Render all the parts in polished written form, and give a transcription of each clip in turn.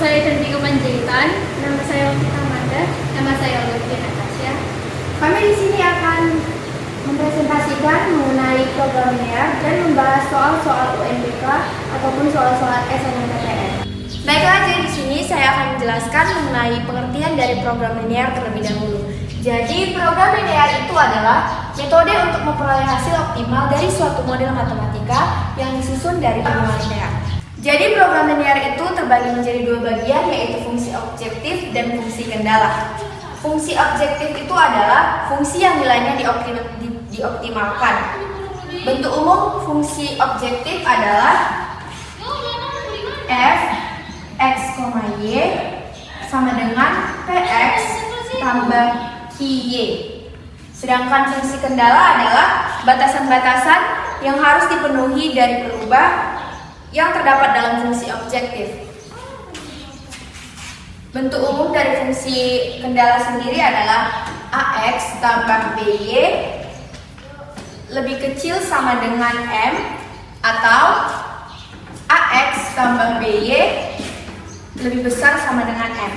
saya Chandika Panjaitan. Nama saya Wakita Amanda. Nama saya Olivia Natasha. Kami di sini akan mempresentasikan mengenai program linear dan membahas soal-soal UNBK ataupun soal-soal SNMPTN. Baiklah, jadi di sini saya akan menjelaskan mengenai pengertian dari program linear terlebih dahulu. Jadi, program linear itu adalah metode untuk memperoleh hasil optimal dari suatu model matematika yang disusun dari benua linear. Jadi, program linear itu terbagi menjadi dua bagian, yaitu fungsi objektif dan fungsi kendala. Fungsi objektif itu adalah fungsi yang nilainya dioptimalkan. Bentuk umum fungsi objektif adalah f x, y sama dengan px tambah y. Sedangkan fungsi kendala adalah batasan-batasan yang harus dipenuhi dari perubah yang terdapat dalam fungsi objektif. Bentuk umum dari fungsi kendala sendiri adalah ax tambah by lebih kecil sama dengan m, atau ax tambah by lebih besar sama dengan m.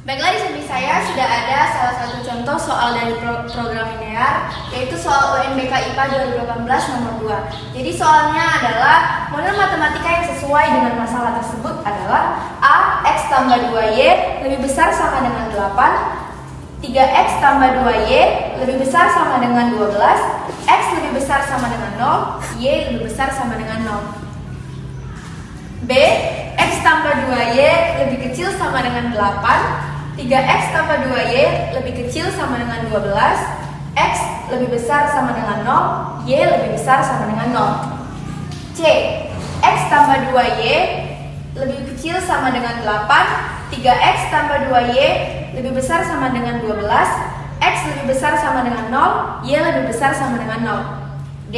Baiklah, di samping saya sudah ada salah satu contoh soal dari program linear, yaitu soal UNBK IPA 2018 nomor 2. Jadi soalnya adalah model matematika yang sesuai dengan masalah tersebut adalah a x tambah 2y lebih besar sama dengan 8, 3x tambah 2y lebih besar sama dengan 12, x lebih besar sama dengan 0, y lebih besar sama dengan 0. B, x tambah 2y lebih kecil sama dengan 8, 3x tambah 2y lebih kecil sama dengan 12, x lebih besar sama dengan 0, y lebih besar sama dengan 0. C, x tambah 2y lebih kecil sama dengan 8, 3x tambah 2y lebih besar sama dengan 12, x lebih besar sama dengan 0, y lebih besar sama dengan 0. D,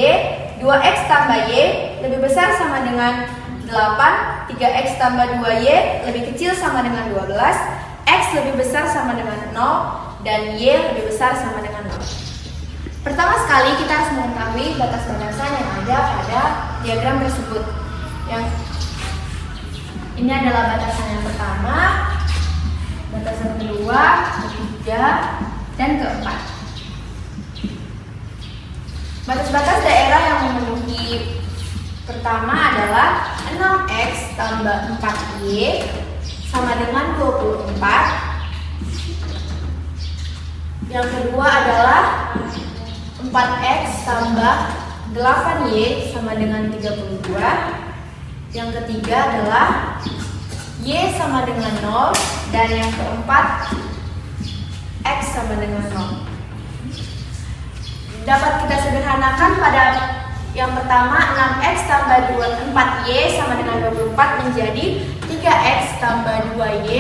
2x tambah y lebih besar sama dengan 8, 3x tambah 2y lebih kecil sama dengan 12, x lebih besar sama dengan 0, dan y lebih besar sama dengan 0. Pertama sekali kita harus mengetahui batas-batasan yang ada pada diagram tersebut. Yang ini adalah batasan yang pertama, batasan kedua, ketiga, dan keempat. Batas-batas daerah yang memenuhi pertama adalah 6x tambah 4y sama dengan 24. Yang kedua adalah 4x tambah 8y sama dengan 32. Yang ketiga adalah y sama dengan 0. Dan yang keempat, x sama dengan 0. Dapat kita sederhanakan pada yang pertama, 6x tambah 4y sama dengan 24 menjadi 3x tambah 2y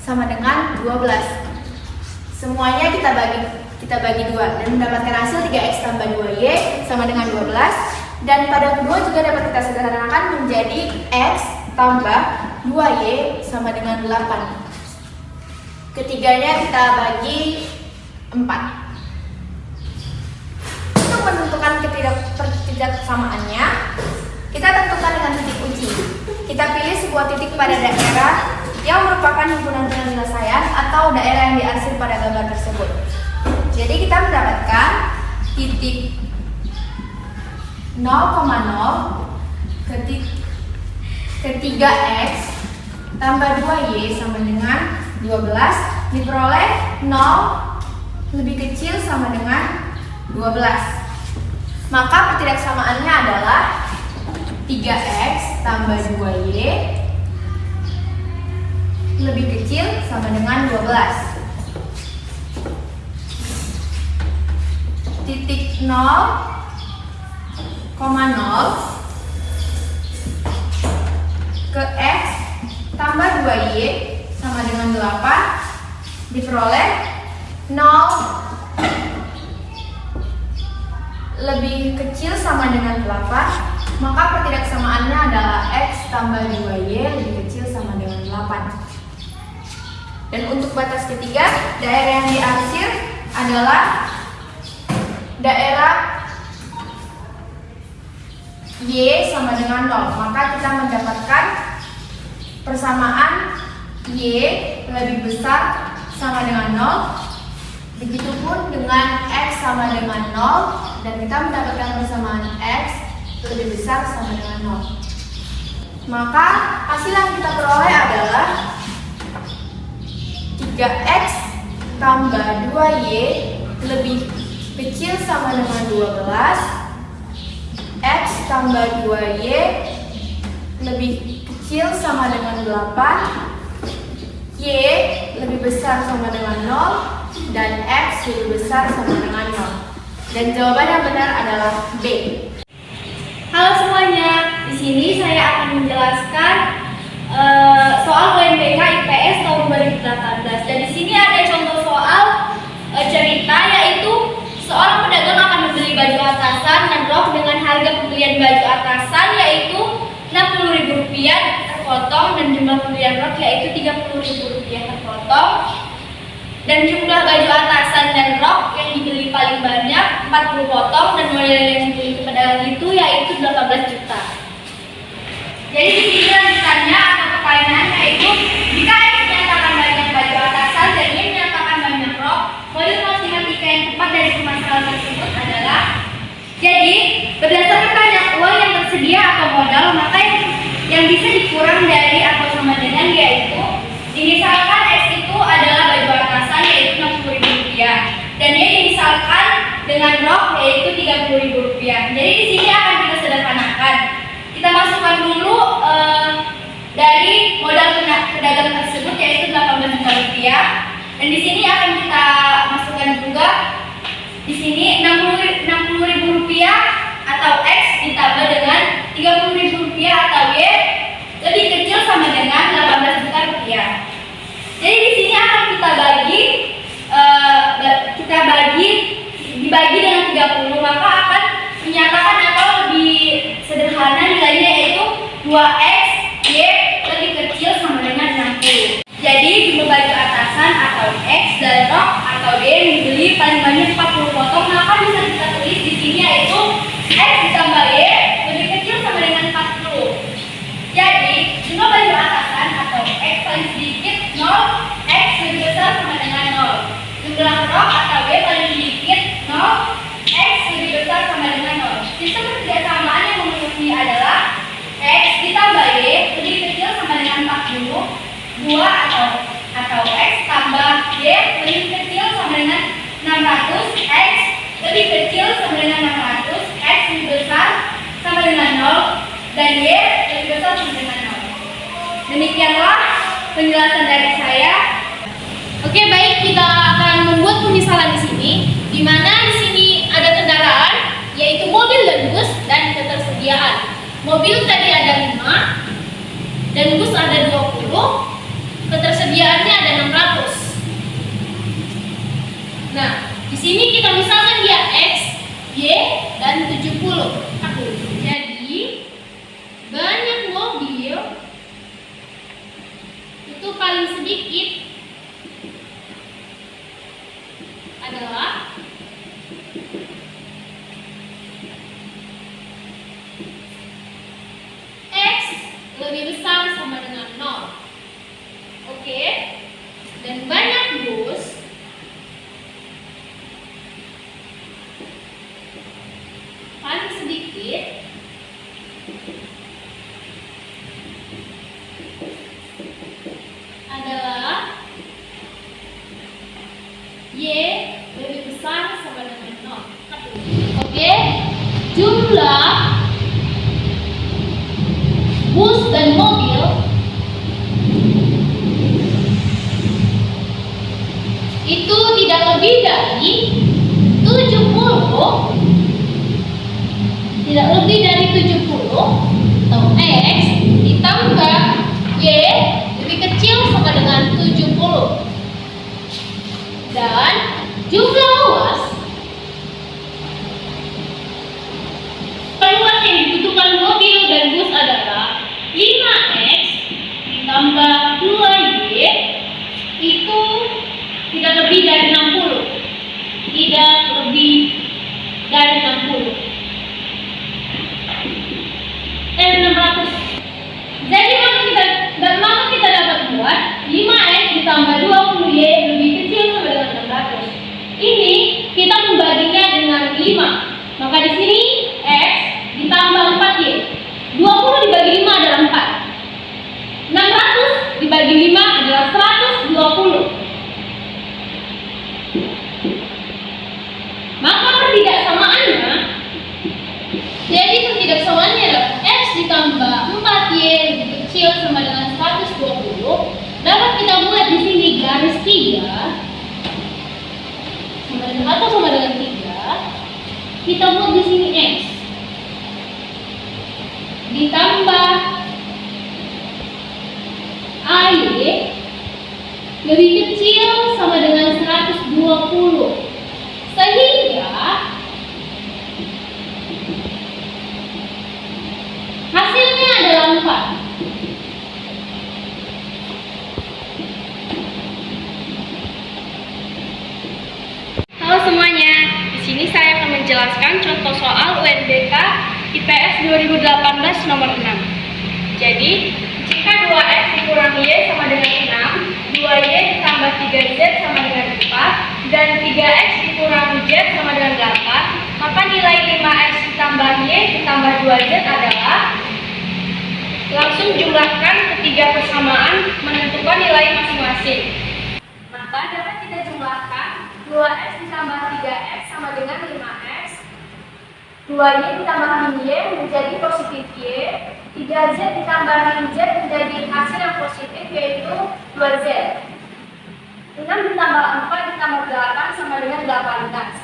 sama dengan 12. Semuanya kita bagi 2 dan mendapatkan hasil 3x tambah 2y sama dengan 12. Dan pada kedua juga dapat kita sederhanakan menjadi x tambah 2y sama dengan 8. Ketiganya kita bagi 4. Untuk menentukan ketidaksamaannya, kita tentukan dengan titik uji. Kita pilih sebuah titik pada daerah yang merupakan himpunan penyelesaian atau daerah yang diarsir pada gambar tersebut. Jadi kita mendapatkan titik 0,0 ketiga x tambah 2y sama dengan 12 diperoleh 0 lebih kecil sama dengan 12. Maka ketidaksamaannya adalah 3x tambah 2y lebih kecil sama dengan 12. Titik 0,0 ke x tambah 2y sama dengan 8 diperoleh 0 lebih kecil sama dengan 8, maka ketidaksamaannya adalah x tambah 2y lebih kecil sama dengan 8. Dan untuk batas ketiga, daerah yang diarsir adalah daerah Y sama dengan 0. Maka kita mendapatkan persamaan Y lebih besar sama dengan 0. Begitupun dengan X sama dengan 0. Dan kita mendapatkan persamaan X lebih besar sama dengan 0. Maka hasil yang kita peroleh adalah 3X tambah 2Y lebih kecil sama dengan 12. X tambah 2Y lebih kecil sama dengan 8. Y lebih besar sama dengan 0. Dan X lebih besar sama dengan 0. Dan jawaban yang benar adalah B. Halo semuanya, di sini saya akan menjelaskan soal UNBK IPS tahun 2018. Dan di sini ada contoh soal cerita, yaitu seorang pedagang akan membeli baju atasan dan rok dengan harga pembelian baju atasan yaitu Rp60.000 terpotong, dan jumlah pembelian rok yaitu Rp30.000 terpotong, dan jumlah baju atasan dan rok yang dibeli paling banyak 40 potong, dan model yang dibeli ke pedagang itu yaitu 18 juta. Jadi di sini lanjutannya atau pertanyaannya yaitu, jika X menyatakan banyak baju atasan dan Y menyatakan banyak rok, model matematika yang tepat dari permasalahan tersebut adalah, jadi berdasarkan banyak uang yang tersedia atau modal, maka yang bisa dikurang dari atau sama dengan yaitu, dimisalkan X itu adalah baju atasan yaitu Rp60.000 dan Y dimisalkan dengan rok yaitu Rp30.000. Jadi di sini akan kita sederhanakan. Kita masukkan dulu dari modal pedagang tersebut yaitu Rp18 juta, dan di sini akan kita masukkan juga di sini Rp60.000 atau X ditambah dengan Rp30.000 atau Y lebih kecil sama dengan Rp18 juta. Jadi di sini akan dibagi dengan 30, maka akan menyatakan atau lebih sederhana nilainya yaitu 2X Y lebih kecil sama dengan 60. Jadi jumlah baju atasan atau X dan rok atau Y yang dibeli paling banyak 40 potong, maka bisa kita tulis di sini yaitu X ditambah Y lebih kecil sama dengan 40. Jadi jumlah baju atasan atau X paling sedikit 0, X lebih besar sama dengan 0. Jumlah rok atau Y paling sedikit 0, X lebih besar sama dengan 0. Sistem kerjasamaan yang memenuhi adalah X ditambah Y lebih kecil sama dengan 40, 2 atau X tambah Y lebih kecil sama dengan 600, X lebih kecil sama dengan 600, X lebih besar sama dengan 0, dan Y lebih besar sama dengan 0. Demikianlah penjelasan dari saya. Oke, baik, kita akan membuat pemisalan di sini, di mana di sini ada kendaraan, yaitu mobil dan bus, dan ketersediaan. Mobil tadi ada 5, dan bus ada 20, ketersediaannya ada 600. Nah, di sini kita misalkan dia X, Y, dan 70. Jadi, banyak mobil itu paling sedikit adalah X lebih besar sama dengan 0. Oke. Dan banyak bus paling sedikit adalah Y lebih besar sama dengan 0. Oke. Jumlah bus dan mobil itu tidak lebih dari 70, atau X ditambah Y lebih kecil sama dengan 70. Dan jumlah luas yang dibutuhkan mobil dan bus adalah 5X ditambah 2Y itu tidak lebih dari 60. Tidak lebih dari 60. lebih kecil sama dengan 120. Sehingga hasilnya adalah 4. Halo semuanya, di sini saya akan menjelaskan contoh soal UNBK IPS 2018 nomor 6. Jadi, jika 2x dikurangi y sama dengan 6, 2y ditambah 3z sama dengan 4, dan 3x dikurangi z sama dengan 8, maka nilai 5x ditambah y ditambah 2z adalah, langsung jumlahkan ketiga persamaan menentukan nilai masing-masing. Maka dapat kita jumlahkan 2x ditambah 3x sama dengan 5x, 2y ditambah y menjadi positif y, 3z ditambah z menjadi hasil yang positif yaitu 2z. 6 ditambah 4 ditambah 8 sama dengan 18.